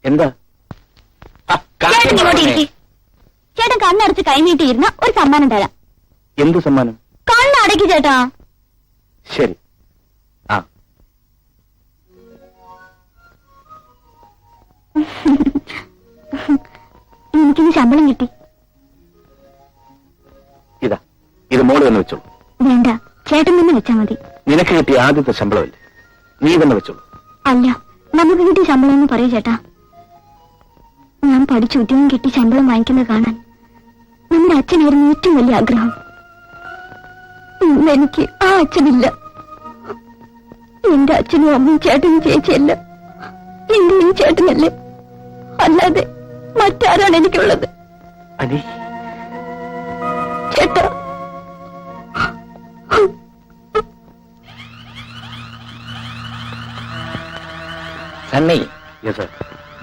എന്താ? ചേട്ടൻ ഇങ്ങോട്ട് ഇരിക്ക്. ചേട്ടൻ കണ്ണടച്ച് കൈനീട്ടിയിരുന്ന ഒരു സമ്മാനം തരാം. എന്ത് സമ്മാനം? കണ്ണടക്കി ചേട്ടാ. ശരി. ആ എനിക്കിന്ന് ശമ്പളം കിട്ടി. ഇതാ, ഇത് മോള് തന്നെ വെച്ചോളൂ. വേണ്ട, ചേട്ടൻ തന്നെ വെച്ചാ മതി. നിനക്ക് കിട്ടിയ ആദ്യത്തെ ശമ്പളമല്ലേ, നീ തന്നെ വെച്ചോളൂ. അല്ല, നമുക്ക് കിട്ടിയ ശമ്പളം എന്ന് പറയൂ ചേട്ടാ. ഞാൻ പഠിച്ച് ഉദ്യോഗം കിട്ടി ശമ്പളം വാങ്ങിക്കുന്നത് കാണാൻ നമ്മുടെ അച്ഛനായിരുന്നു ഏറ്റവും വലിയ ആഗ്രഹം. ഇന്ന് എനിക്ക് ആ അച്ഛനില്ല. എന്റെ അച്ഛനും അമ്മയും ചേട്ടനും ചേച്ചിയല്ല, എന്റെയും ചേട്ടനല്ലേ. അല്ലാതെ മറ്റാരാണ് എനിക്കുള്ളത്? അനി, ചേട്ടാ, സണ്ണി,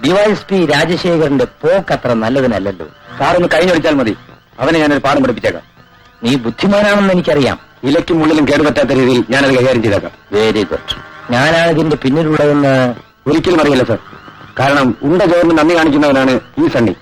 ഡിവൈഎസ്പി രാജശേഖരന്റെ പോക്ക് അത്ര നല്ലതിനല്ലല്ലോ. സാറൊന്ന് കഴിഞ്ഞൊടിച്ചാൽ മതി, അവനെ ഞാനൊരു പാഠം പഠിപ്പിച്ചേക്കാം. നീ ബുദ്ധിമാനാണെന്ന് എനിക്കറിയാം. ഇലയ്ക്കും മുള്ളിലും കേടുപറ്റാത്ത രീതിയിൽ ഞാനത് കൈകാര്യം ചെയ്തേക്കാം. Very good. ഞാനാണ് ഇതിന്റെ പിന്നിലുള്ളതെന്ന് ഒരിക്കലും അറിയില്ല സാർ. കാരണം ഉണ്ട ചോറിന് നന്ദി കാണിക്കുന്നവനാണ് ഈ സണ്ണി.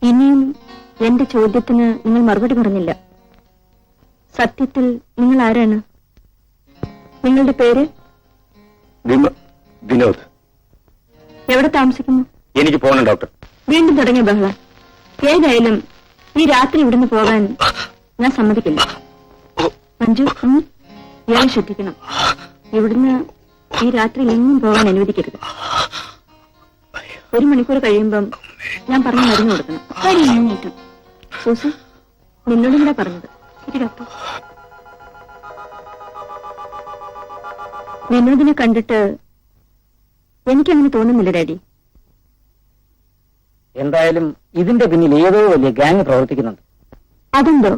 ഇനിയും എന്റെ ചോദ്യത്തിന് നിങ്ങൾ മറുപടി പറഞ്ഞില്ല. സത്യത്തിൽ നിങ്ങൾ ആരാണ്? നിങ്ങളുടെ പേര്? വിനോദ്. എവിടെ താമസിക്കുന്നു? എനിക്ക് പോകണം ഡോക്ടർ. വീണ്ടും തുടങ്ങിയ ബഹളം. ഏതായാലും ഈ രാത്രി ഇവിടുന്ന് പോകാൻ ഞാൻ സമ്മതിക്കില്ല. മഞ്ജു, ഞാൻ ശ്രദ്ധിക്കണം. ഇവിടുന്ന് ഈ രാത്രി എങ്ങും പോകാൻ അനുവദിക്കരുത്. 1 മണിക്കൂർ കഴിയുമ്പം ഞാൻ പറഞ്ഞ് മരുന്ന് കൊടുക്കണം. കഴിഞ്ഞേറ്റം സൂസി, നിന്നോടും കൂടെ പറഞ്ഞത്. ശരി ഡോക്ടർ. വിനോദിനെ കണ്ടിട്ട് എനിക്കങ്ങനെ തോന്നുന്നില്ല ഡാഡി. എന്തായാലും ഇതിന്റെ പിന്നിൽ ഏതോ വലിയ ഗ്യാങ് പ്രവർത്തിക്കുന്നുണ്ട്. അതുണ്ടോ?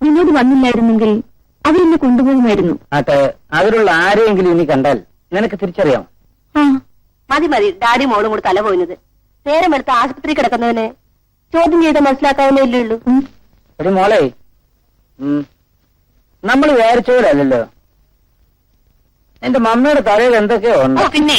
വിനോദ് വന്നില്ലായിരുന്നെങ്കിൽ അവരെന്നെ കൊണ്ടുപോകുമായിരുന്നു. ആട്ടെ, അതിലുള്ള ആരെയെങ്കിലും ഇനി കണ്ടാൽ നിനക്ക് തിരിച്ചറിയാം. മതി മതി, ഡാഡി മോളും കൂടെ തല പോയിന്നത്. നേരമെടുത്ത് ആശുപത്രി കിടക്കുന്നവന് ചോദ്യം ചെയ്ത് മനസ്സിലാക്കാവുന്നേ ഉള്ളൂ. ഒരു മോളെ, നമ്മൾ വിചാരിച്ചവരല്ലോ. എന്റെ മമ്മയുടെ തലയിൽ എന്തൊക്കെയോ ഉണ്ട്. പിന്നെ